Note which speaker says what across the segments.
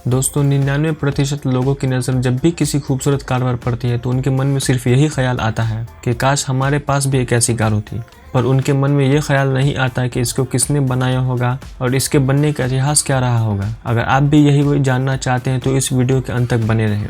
Speaker 1: दोस्तों 99% लोगों की नज़र जब भी किसी खूबसूरत कार पर पड़ती है तो उनके मन में सिर्फ यही ख्याल आता है कि काश हमारे पास भी एक ऐसी कार होती, पर उनके मन में ये ख्याल नहीं आता कि इसको किसने बनाया होगा और इसके बनने का इतिहास क्या रहा होगा। अगर आप भी यही जानना चाहते हैं तो इस वीडियो के अंत तक बने रहें।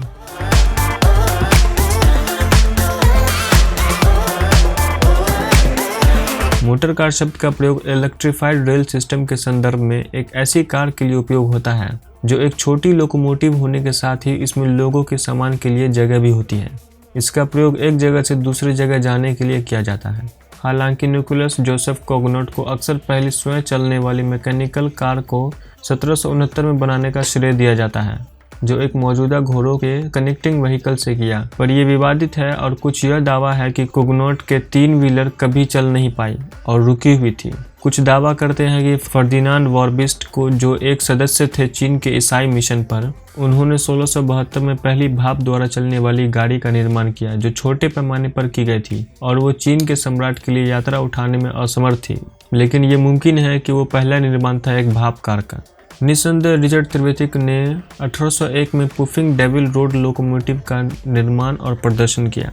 Speaker 1: मोटर कार शब्द का प्रयोग इलेक्ट्रिफाइड रेल सिस्टम के संदर्भ में एक ऐसी कार के लिए उपयोग होता है जो एक छोटी लोकोमोटिव होने के साथ ही इसमें लोगों के सामान के लिए जगह भी होती है। इसका प्रयोग एक जगह से दूसरी जगह जाने के लिए किया जाता है। हालांकि निकोलस जोसेफ कोगनोट को अक्सर पहली स्वयं चलने वाली मैकेनिकल कार को 1769 में बनाने का श्रेय दिया जाता है, जो एक मौजूदा घोड़ों के कनेक्टिंग व्हीकल से किया, पर यह विवादित है और कुछ यह दावा है कि कोगनोट के 3 व्हीलर कभी चल नहीं पाई और रुकी हुई थी। कुछ दावा करते हैं कि फर्दिनांड वॉरबिस्ट को, जो एक सदस्य थे चीन के ईसाई मिशन पर, उन्होंने 1672 में पहली भाप द्वारा चलने वाली गाड़ी का निर्माण किया जो छोटे पैमाने पर की गई थी और वो चीन के सम्राट के लिए यात्रा उठाने में असमर्थ थी, लेकिन ये मुमकिन है कि वो पहला निर्माण था एक भाप कार का। निस्संदेह रिचर्ड त्रिवेतिक ने 1801 में पुफिंग डेविल रोड लोकोमोटिव का निर्माण और प्रदर्शन किया,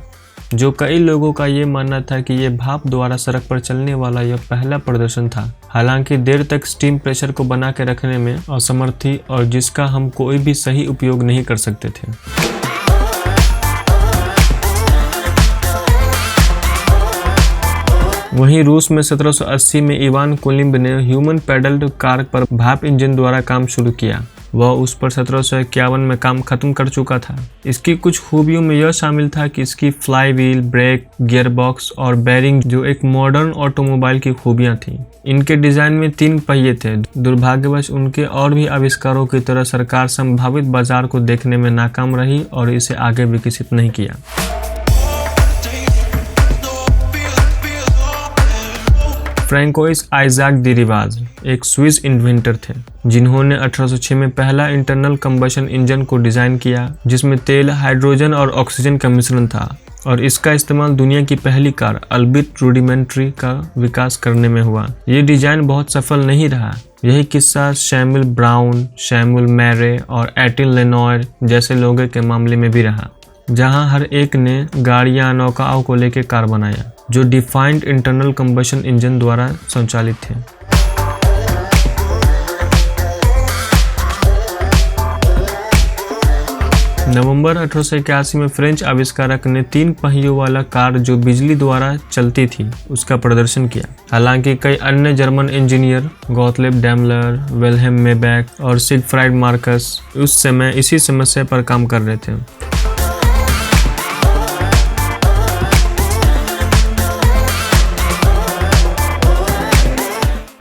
Speaker 1: जो कई लोगों का ये मानना था कि ये भाप द्वारा सड़क पर चलने वाला यह पहला प्रदर्शन था। हालांकि देर तक स्टीम प्रेशर को बना के रखने में असमर्थ थी और जिसका हम कोई भी सही उपयोग नहीं कर सकते थे। वहीं रूस में 1780 में इवान कुलिम्ब ने ह्यूमन पैडल्ड कार पर भाप इंजन द्वारा काम शुरू किया। वह उस पर 1751 में काम खत्म कर चुका था। इसकी कुछ खूबियों में यह शामिल था कि इसकी फ्लाई व्हील, ब्रेक, गियरबॉक्स और बेरिंग जो एक मॉडर्न ऑटोमोबाइल की खूबियां थीं। इनके डिजाइन में 3 पहिए थे। दुर्भाग्यवश उनके और भी आविष्कारों की तरह सरकार संभावित बाजार को देखने में नाकाम रही और इसे आगे विकसित नहीं किया। फ्रैंकोइस आइजैक डी रिवाज एक स्विस इन्वेंटर थे, जिन्होंने 1806 में पहला इंटरनल कंबशन इंजन को डिजाइन किया जिसमें तेल, हाइड्रोजन और ऑक्सीजन का मिश्रण था, और इसका इस्तेमाल दुनिया की पहली कार अल्बिट रूडिमेंट्री का विकास करने में हुआ। ये डिजाइन बहुत सफल नहीं रहा। यही किस्सा शैमुअल ब्राउन, शैमुअल मैरे और एटिल लेनॉयर जैसे लोगों के मामले में भी रहा, जहां हर एक ने गाड़ियां, नौकाओं को लेकर कार बनाया जो डिफाइंड इंटरनल कंबशन इंजन द्वारा संचालित थे। नवंबर 1881 में फ्रेंच आविष्कारक ने 3 पहियों वाला कार जो बिजली द्वारा चलती थी उसका प्रदर्शन किया। हालांकि कई अन्य German engineer Gottlieb Daimler, Wilhelm Maybach और सिगफ्राइड मार्कस उस समय इसी समस्या पर काम कर रहे थे।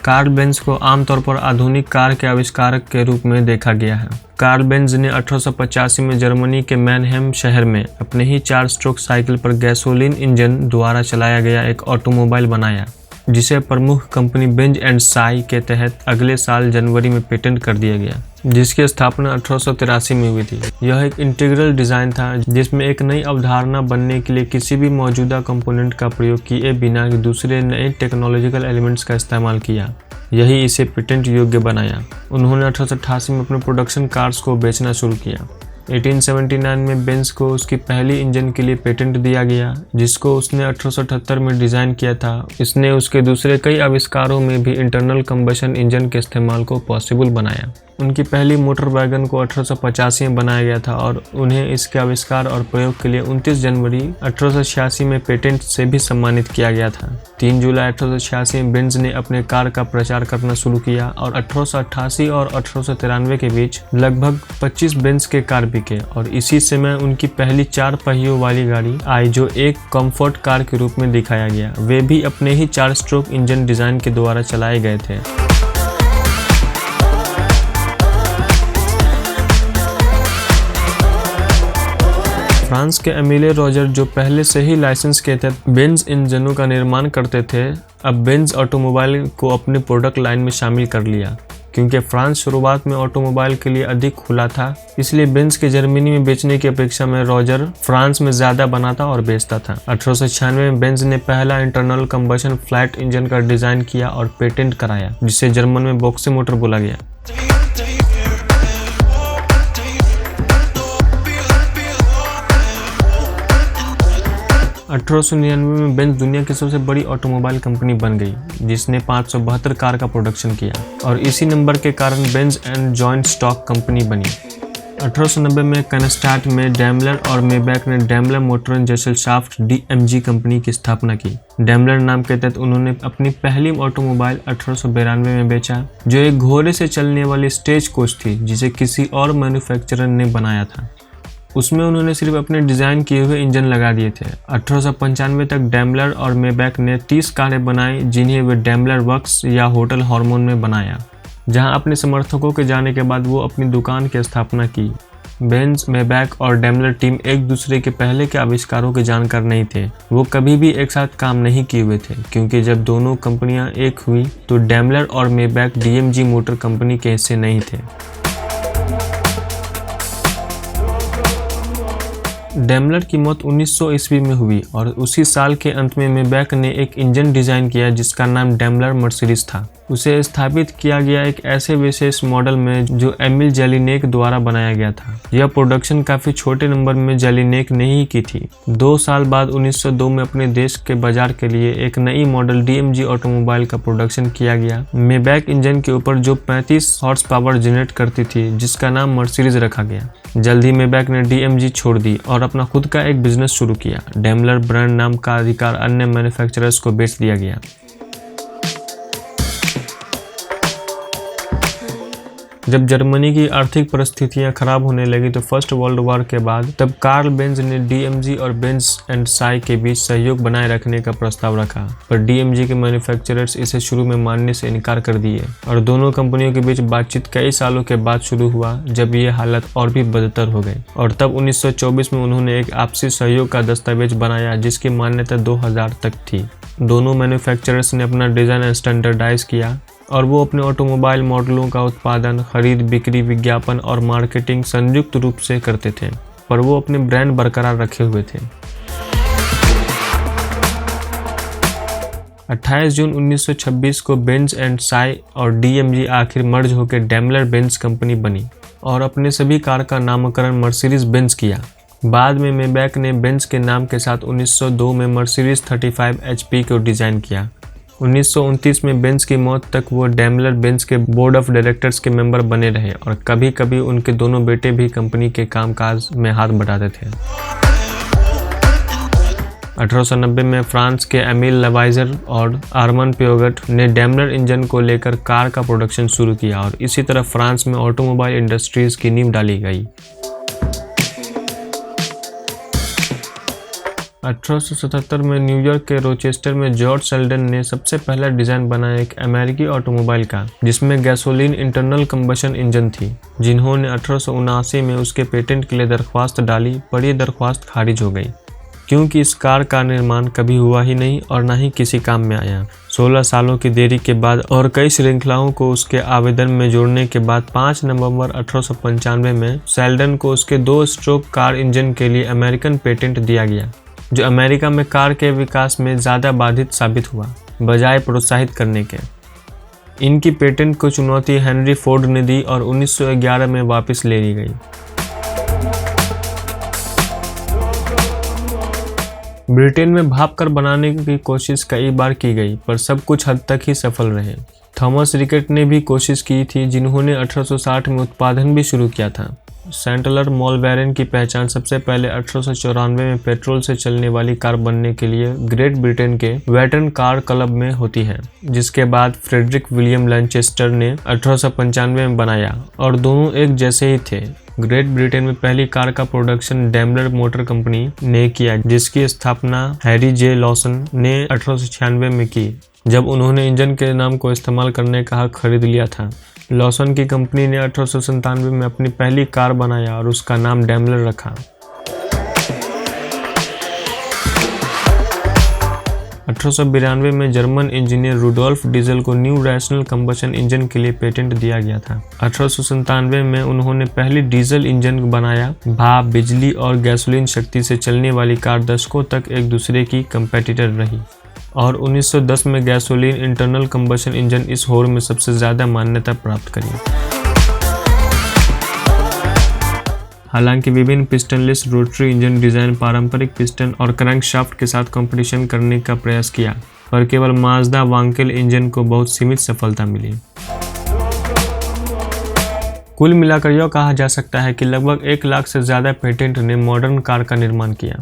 Speaker 1: कार्ल बेंज को आमतौर पर आधुनिक कार के आविष्कारक के रूप में देखा गया है। कार्ल बेंज ने 1885 में जर्मनी के मैनहेम शहर में अपने ही 4 स्ट्रोक साइकिल पर गैसोलीन इंजन द्वारा चलाया गया एक ऑटोमोबाइल बनाया, जिसे प्रमुख कंपनी बेंज एंड साई के तहत अगले साल जनवरी में पेटेंट कर दिया गया, जिसकी स्थापना 1883 में हुई थी। यह एक इंटीग्रल डिजाइन था जिसमें एक नई अवधारणा बनने के लिए किसी भी मौजूदा कंपोनेंट का प्रयोग किए बिना दूसरे नए टेक्नोलॉजिकल एलिमेंट्स का इस्तेमाल किया। यही इसे पेटेंट योग्य बनाया। उन्होंने 1888 में अपने प्रोडक्शन कार्स को बेचना शुरू किया। 1879 में बेंज को उसकी पहली इंजन के लिए पेटेंट दिया गया, जिसको उसने 1878 में डिज़ाइन किया था। इसने उसके दूसरे कई आविष्कारों में भी इंटरनल कंबशन इंजन के इस्तेमाल को पॉसिबल बनाया। उनकी पहली मोटर वैगन को 1885 में बनाया गया था और उन्हें इसके आविष्कार और प्रयोग के लिए 29 जनवरी 1886 में पेटेंट से भी सम्मानित किया गया था। 3 जुलाई 1886 में बेंज ने अपने कार का प्रचार करना शुरू किया और 1888 और 1893 के बीच लगभग 25 बेंज के कार बिके, और इसी समय उनकी पहली 4 पहियों वाली गाड़ी आई जो एक कंफर्ट कार के रूप में दिखाया गया। वे भी अपने ही 4 स्ट्रोक इंजन डिजाइन के द्वारा चलाए गए थे। फ्रांस के एमिले रोजर, जो पहले से ही लाइसेंस के तहत बेंज इंजनों का निर्माण करते थे, अब बेंज ऑटोमोबाइल को अपने प्रोडक्ट लाइन में शामिल कर लिया। क्योंकि फ्रांस शुरुआत में ऑटोमोबाइल के लिए अधिक खुला था, इसलिए बेंज के जर्मनी में बेचने की अपेक्षा में रोजर फ्रांस में ज्यादा बनाता और बेचता था। 1896 में बेंज ने पहला इंटरनल कंबशन फ्लैट इंजन का डिजाइन किया और पेटेंट कराया, जिसे जर्मन में बॉक्से मोटर बोला गया। 1899 में बेंज दुनिया की सबसे बड़ी ऑटोमोबाइल कंपनी बन गई, जिसने 572 कार का प्रोडक्शन किया और इसी नंबर के कारण Benz and joint stock company बनी। 1890 में कनस्टाट में डैमलर और मेबैक ने डैमलर मोटर जेसलशाफ्ट डीएमजी कंपनी की स्थापना की। डैमलर नाम के तहत उन्होंने अपनी पहली ऑटोमोबाइल 1892 में बेचा, जो एक घोड़े से चलने वाली स्टेज कोच थी, जिसे किसी और मैन्युफैक्चरर ने बनाया था। उसमें उन्होंने सिर्फ अपने डिज़ाइन किए हुए इंजन लगा दिए थे। 1895 तक डैमलर और मेबैक ने 30 कारें बनाई, जिन्हें वे डैमलर वर्क्स या होटल हार्मोन में बनाया, जहां अपने समर्थकों के जाने के बाद वो अपनी दुकान की स्थापना की। बेंज, मेबैक और डैमलर टीम एक दूसरे के पहले के आविष्कारों के जानकार नहीं थे। वो कभी भी एक साथ काम नहीं किए हुए थे, क्योंकि जब दोनों कंपनियां एक हुई तो डैमलर और मेबैक डीएमजी मोटर कंपनी के हिस्से नहीं थे। डैमलर की मौत 1900 ईस्वी में हुई और उसी साल के अंत में मेबैक ने एक इंजन डिजाइन किया जिसका नाम डैमलर मर्सिडीज था। उसे स्थापित किया गया एक ऐसे विशेष मॉडल में जो एमिल जेलिनेक द्वारा बनाया गया था। यह प्रोडक्शन काफी छोटे नंबर में जेलिनेक ने ही की थी। 2 साल बाद 1902 में अपने देश के बाजार के लिए एक नई मॉडल डीएमजी ऑटोमोबाइल का प्रोडक्शन किया गया। मेबैक इंजन के ऊपर जो 35 हॉर्स पावर जनरेट करती थी, जिसका नाम मर्सिडीज रखा गया। जल्द ही मेबैक ने डीएमजी छोड़ दी और अपना खुद का एक बिजनेस शुरू किया। डैमलर ब्रांड नाम का अधिकार अन्य मैन्युफैक्चरर्स को बेच दिया गया। जब जर्मनी की आर्थिक परिस्थितियां खराब होने लगी तो फर्स्ट वर्ल्ड वॉर के बाद तब कार्ल बेंज ने डीएमजी और बेंज एंड साई के बीच सहयोग बनाए रखने का प्रस्ताव रखा, पर डीएमजी के मैन्युफैक्चरर्स इसे शुरू में मानने से इनकार कर दिए और दोनों कंपनियों के बीच बातचीत कई सालों के बाद शुरू हुआ, जब ये हालत और भी बदतर हो गई। और तब 1924 में उन्होंने एक आपसी सहयोग का दस्तावेज बनाया जिसकी मान्यता 2000 तक थी। दोनों मैन्युफैक्चरर्स ने अपना डिजाइन स्टैंडर्डाइज किया और वो अपने ऑटोमोबाइल मॉडलों का उत्पादन, खरीद, बिक्री, विज्ञापन और मार्केटिंग संयुक्त रूप से करते थे, पर वो अपने ब्रांड बरकरार रखे हुए थे। 28 जून 1926 को बेंज एंड साई और डीएमजी आखिर मर्ज होकर डैमलर बेंज कंपनी बनी और अपने सभी कार का नामकरण मर्सिडीज बेंज किया। बाद में मेबैक ने बेंज के नाम के साथ 1902 में मर्सिडीज 35 HP को डिजाइन किया। 1929 में बेंज की मौत तक वो डैमलर बेंज के बोर्ड ऑफ डायरेक्टर्स के मेंबर बने रहे और कभी कभी उनके दोनों बेटे भी कंपनी के कामकाज में हाथ बटाते थे। 1890 में फ्रांस के एमिल लवाइजर और आर्मन पियोगट ने डैमलर इंजन को लेकर कार का प्रोडक्शन शुरू किया और इसी तरह फ्रांस में ऑटोमोबाइल इंडस्ट्रीज की नींव डाली गई। 1877 में न्यूयॉर्क के रोचेस्टर में जॉर्ज सेल्डन ने सबसे पहला डिजाइन बनाया एक अमेरिकी ऑटोमोबाइल का, जिसमें गैसोलीन इंटरनल कंबशन इंजन थी, जिन्होंने 1879 में उसके पेटेंट के लिए दरख्वास्त डाली, पर यह दरख्वास्त खारिज हो गई क्योंकि इस कार का निर्माण कभी हुआ ही नहीं और न ही किसी काम में आया। 16 सालों की देरी के बाद और कई श्रृंखलाओं को उसके आवेदन में जोड़ने के बाद 5 नवंबर 1895 में सेल्डन को उसके 2 स्ट्रोक कार इंजन के लिए अमेरिकन पेटेंट दिया गया, जो अमेरिका में कार के विकास में ज़्यादा बाधित साबित हुआ, बजाय प्रोत्साहित करने के। इनकी पेटेंट को चुनौती हेनरी फोर्ड ने दी और 1911 में वापस ले ली गई। ब्रिटेन में भाप कर बनाने की कोशिश कई बार की गई, पर सब कुछ हद तक ही सफल रहे। थॉमस रिकेट ने भी कोशिश की थी, जिन्होंने 1860 में उत्पादन भी शुरू किया था। सेंटलर मॉलवेरन की पहचान सबसे पहले 1894 में पेट्रोल से चलने वाली कार बनने के लिए ग्रेट ब्रिटेन के वेटर्न कार क्लब में होती है, जिसके बाद फ्रेडरिक विलियम लैनचेस्टर ने 1895 में बनाया और दोनों एक जैसे ही थे। ग्रेट ब्रिटेन में पहली कार का प्रोडक्शन डैमलर मोटर कंपनी ने किया, जिसकी स्थापना हैरी जे लॉसन ने 1896 में की, जब उन्होंने इंजन के नाम को इस्तेमाल करने का हक खरीद लिया था। लॉसन की कंपनी ने 1897 में अपनी पहली कार बनाया और उसका नाम डैमलर रखा। 1892 में जर्मन इंजीनियर रुडोल्फ डीजल को न्यू रैशनल कंबशन इंजन के लिए पेटेंट दिया गया था। 1897 में उन्होंने पहली डीजल इंजन बनाया। भाप, बिजली और गैसोलीन शक्ति से चलने वाली कार दशकों तक एक दूसरे की कंपेटिटर रही और 1910 में गैसोलीन इंटरनल कंबशन इंजन इस होड़ में सबसे ज़्यादा मान्यता प्राप्त करी। हालांकि विभिन्न पिस्टनलेस रोटरी इंजन डिजाइन पारंपरिक पिस्टन और क्रैंकशाफ्ट के साथ कंपटीशन करने का प्रयास किया, पर केवल माजदा वांकेल इंजन को बहुत सीमित सफलता मिली। कुल मिलाकर यह कहा जा सकता है कि लगभग 1 लाख से ज़्यादा पेटेंट ने मॉडर्न कार का निर्माण किया।